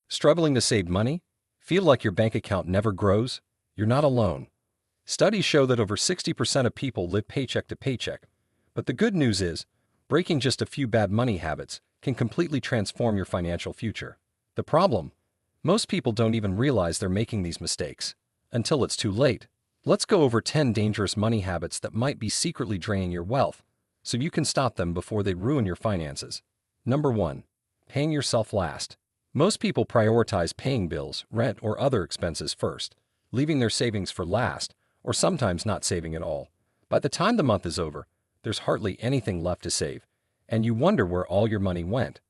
Struggling to save money? Feel like your bank account never grows? You're not alone. Studies show that over 60% of people live paycheck to paycheck. But the good news is, breaking just a few bad money habits can completely transform your financial future. The problem? Most people don't even realize they're making these mistakes until it's too late. Let's go over 10 dangerous money habits that might be secretly draining your wealth, so you can stop them before they ruin your finances. Number 1. Paying yourself last. Most people prioritize paying bills, rent, or other expenses first, leaving their savings for last, or sometimes not saving at all. By the time the month is over, there's hardly anything left to save, and you wonder where all your money went.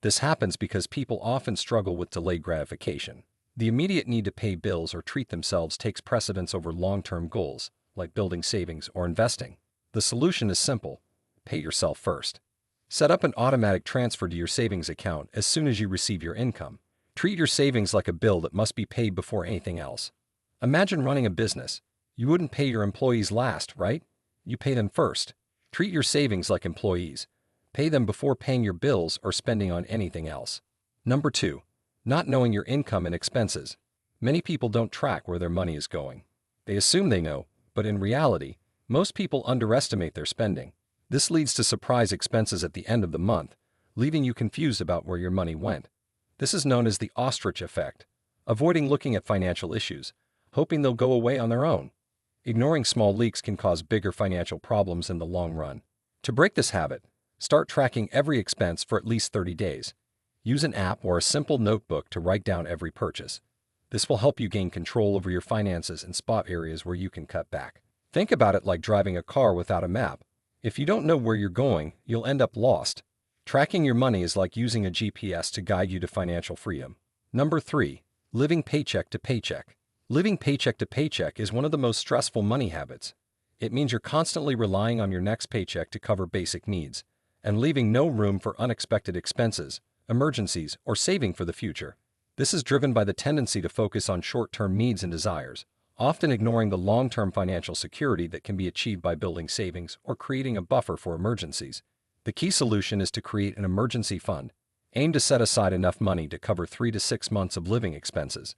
This happens because people often struggle with delayed gratification. The immediate need to pay bills or treat themselves takes precedence over long-term goals, like building savings or investing. The solution is simple: pay yourself first. Set up an automatic transfer to your savings account as soon as you receive your income. Treat your savings like a bill that must be paid before anything else. Imagine running a business. You wouldn't pay your employees last, right? You pay them first. Treat your savings like employees. Pay them before paying your bills or spending on anything else. Number 2. Not knowing your income and expenses. Many people don't track where their money is going. They assume they know, but in reality, most people underestimate their spending. This leads to surprise expenses at the end of the month, leaving you confused about where your money went. This is known as the ostrich effect, avoiding looking at financial issues, hoping they'll go away on their own. Ignoring small leaks can cause bigger financial problems in the long run. To break this habit, start tracking every expense for at least 30 days. Use an app or a simple notebook to write down every purchase. This will help you gain control over your finances and spot areas where you can cut back. Think about it like driving a car without a map. If you don't know where you're going, you'll end up lost. Tracking your money is like using a GPS to guide you to financial freedom. Number 3. Living paycheck to paycheck. Living paycheck to paycheck is one of the most stressful money habits. It means you're constantly relying on your next paycheck to cover basic needs, and leaving no room for unexpected expenses, emergencies, or saving for the future. This is driven by the tendency to focus on short-term needs and desires, often ignoring the long-term financial security that can be achieved by building savings or creating a buffer for emergencies. The key solution is to create an emergency fund. Aim to set aside enough money to cover 3 to 6 months of living expenses.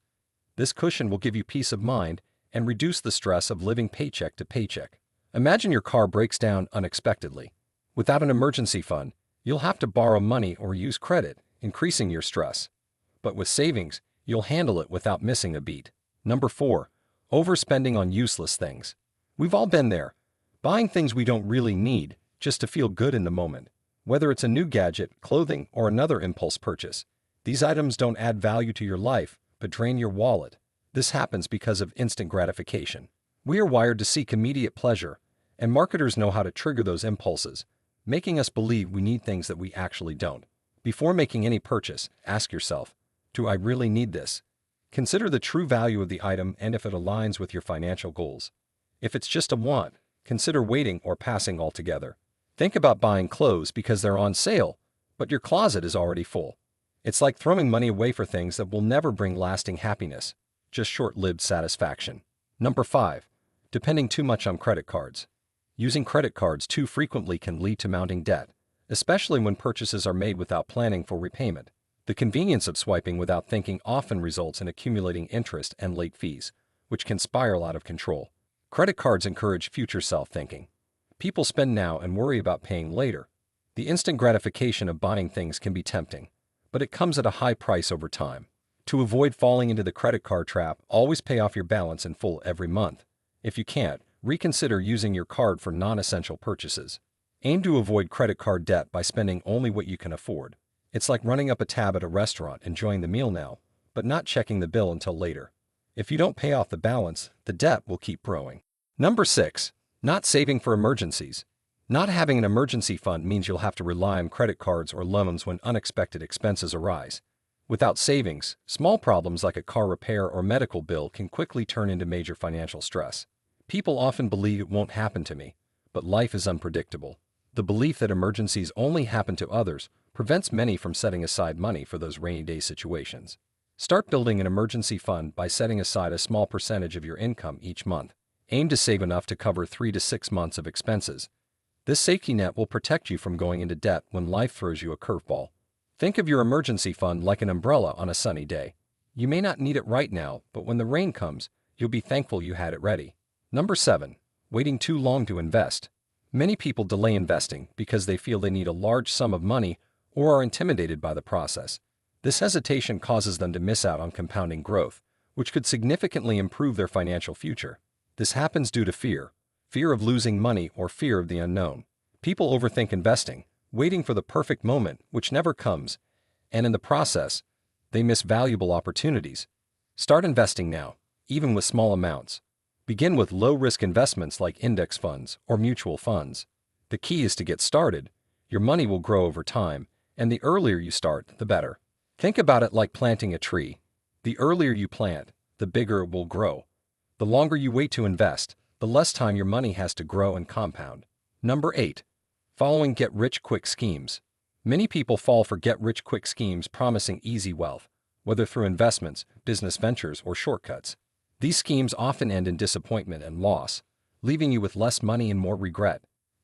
This cushion will give you peace of mind and reduce the stress of living paycheck to paycheck. Imagine your car breaks down unexpectedly. Without an emergency fund, you'll have to borrow money or use credit, increasing your stress. But with savings, you'll handle it without missing a beat. Number 4. Overspending on useless things. We've all been there, buying things we don't really need just to feel good in the moment. Whether it's a new gadget, clothing, or another impulse purchase, these items don't add value to your life, but drain your wallet. This happens because of instant gratification. We are wired to seek immediate pleasure, and marketers know how to trigger those impulses, making us believe we need things that we actually don't. Before making any purchase, ask yourself, do I really need this? Consider the true value of the item and if it aligns with your financial goals. If it's just a want, consider waiting or passing altogether. Think about buying clothes because they're on sale, but your closet is already full. It's like throwing money away for things that will never bring lasting happiness, just short-lived satisfaction. Number 5. Depending too much on credit cards. Using credit cards too frequently can lead to mounting debt, especially when purchases are made without planning for repayment. The convenience of swiping without thinking often results in accumulating interest and late fees, which can spiral out of control. Credit cards encourage future self-thinking. People spend now and worry about paying later. The instant gratification of buying things can be tempting, but it comes at a high price over time. To avoid falling into the credit card trap, always pay off your balance in full every month. If you can't, reconsider using your card for non-essential purchases. Aim to avoid credit card debt by spending only what you can afford. It's like running up a tab at a restaurant, enjoying the meal now, but not checking the bill until later. If you don't pay off the balance, the debt will keep growing. Number 6. Not saving for emergencies. Not having an emergency fund means you'll have to rely on credit cards or loans when unexpected expenses arise. Without savings, small problems like a car repair or medical bill can quickly turn into major financial stress. People often believe it won't happen to me, but life is unpredictable. The belief that emergencies only happen to others prevents many from setting aside money for those rainy day situations. Start building an emergency fund by setting aside a small percentage of your income each month. Aim to save enough to cover 3 to 6 months of expenses. This safety net will protect you from going into debt when life throws you a curveball. Think of your emergency fund like an umbrella on a sunny day. You may not need it right now, but when the rain comes, you'll be thankful you had it ready. Number 7. Waiting too long to invest. Many people delay investing because they feel they need a large sum of money or are intimidated by the process. This hesitation causes them to miss out on compounding growth, which could significantly improve their financial future. This happens due to fear of losing money or fear of the unknown. People overthink investing, waiting for the perfect moment, which never comes, and in the process, they miss valuable opportunities. Start investing now, even with small amounts. Begin with low-risk investments like index funds or mutual funds. The key is to get started. Your money will grow over time, and the earlier you start, the better. Think about it like planting a tree. The earlier you plant, the bigger it will grow. The longer you wait to invest, the less time your money has to grow and compound. Number 8. Following get-rich-quick schemes. Many people fall for get-rich-quick schemes promising easy wealth, whether through investments, business ventures, or shortcuts. These schemes often end in disappointment and loss, leaving you with less money and more regret.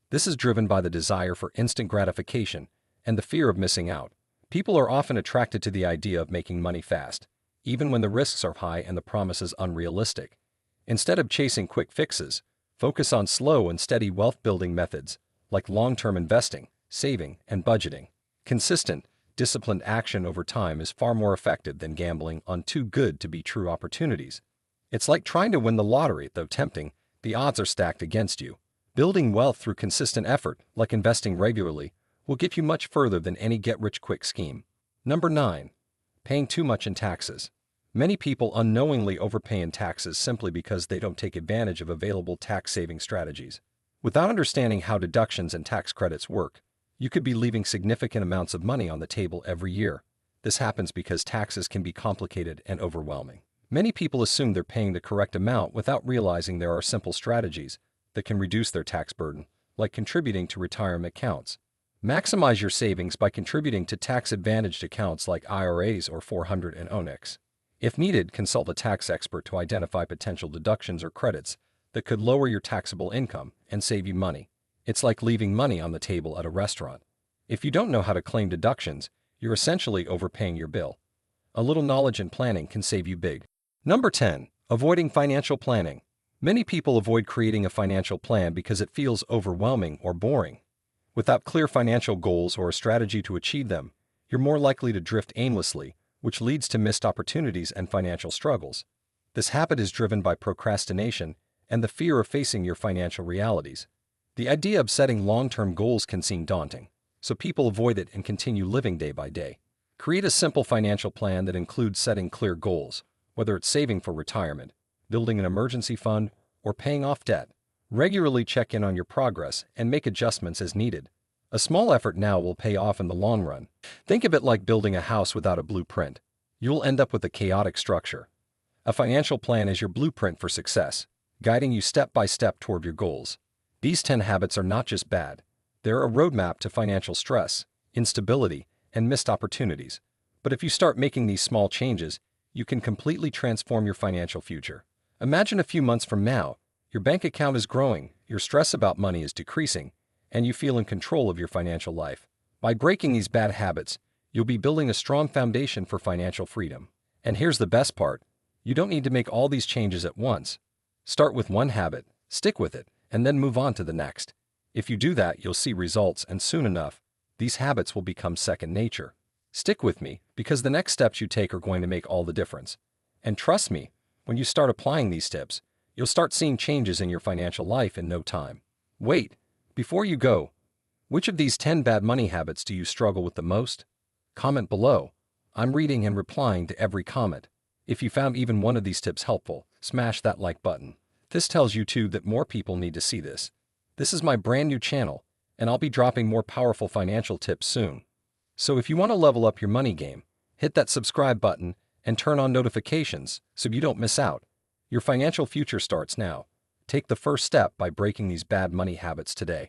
This is driven by the desire for instant gratification and the fear of missing out. People are often attracted to the idea of making money fast, even when the risks are high and the promises unrealistic. Instead of chasing quick fixes, focus on slow and steady wealth-building methods like long-term investing, saving, and budgeting. Consistent, disciplined action over time is far more effective than gambling on too good to be true opportunities. It's like trying to win the lottery, though tempting, the odds are stacked against you. Building wealth through consistent effort, like investing regularly, will get you much further than any get-rich-quick scheme. Number 9. Paying too much in taxes. Many people unknowingly overpay in taxes simply because they don't take advantage of available tax-saving strategies. Without understanding how deductions and tax credits work, you could be leaving significant amounts of money on the table every year. This happens because taxes can be complicated and overwhelming. Many people assume they're paying the correct amount without realizing there are simple strategies that can reduce their tax burden, like contributing to retirement accounts. Maximize your savings by contributing to tax-advantaged accounts like IRAs or 400 and Onyx. If needed, consult a tax expert to identify potential deductions or credits that could lower your taxable income and save you money. It's like leaving money on the table at a restaurant. If you don't know how to claim deductions, you're essentially overpaying your bill. A little knowledge and planning can save you big. Number 10. Avoiding financial planning. Many people avoid creating a financial plan because it feels overwhelming or boring. Without clear financial goals or a strategy to achieve them, you're more likely to drift aimlessly, which leads to missed opportunities and financial struggles. This habit is driven by procrastination and the fear of facing your financial realities. The idea of setting long-term goals can seem daunting, so people avoid it and continue living day by day. Create a simple financial plan that includes setting clear goals, whether it's saving for retirement, building an emergency fund, or paying off debt. Regularly check in on your progress and make adjustments as needed. A small effort now will pay off in the long run. Think of it like building a house without a blueprint. You'll end up with a chaotic structure. A financial plan is your blueprint for success, guiding you step by step toward your goals. These 10 habits are not just bad. They're a roadmap to financial stress, instability, and missed opportunities. But if you start making these small changes, you can completely transform your financial future. Imagine a few months from now, your bank account is growing, your stress about money is decreasing, and you feel in control of your financial life. By breaking these bad habits, you'll be building a strong foundation for financial freedom. And here's the best part. You don't need to make all these changes at once. Start with one habit, stick with it, and then move on to the next. If you do that, you'll see results, and soon enough, these habits will become second nature. Stick with me, because the next steps you take are going to make all the difference. And trust me, when you start applying these tips, you'll start seeing changes in your financial life in no time. Wait, before you go, which of these 10 bad money habits do you struggle with the most? Comment below. I'm reading and replying to every comment. If you found even one of these tips helpful, smash that like button. This tells YouTube that more people need to see this. This is my brand new channel, and I'll be dropping more powerful financial tips soon. So if you want to level up your money game, hit that subscribe button and turn on notifications so you don't miss out. Your financial future starts now. Take the first step by breaking these bad money habits today.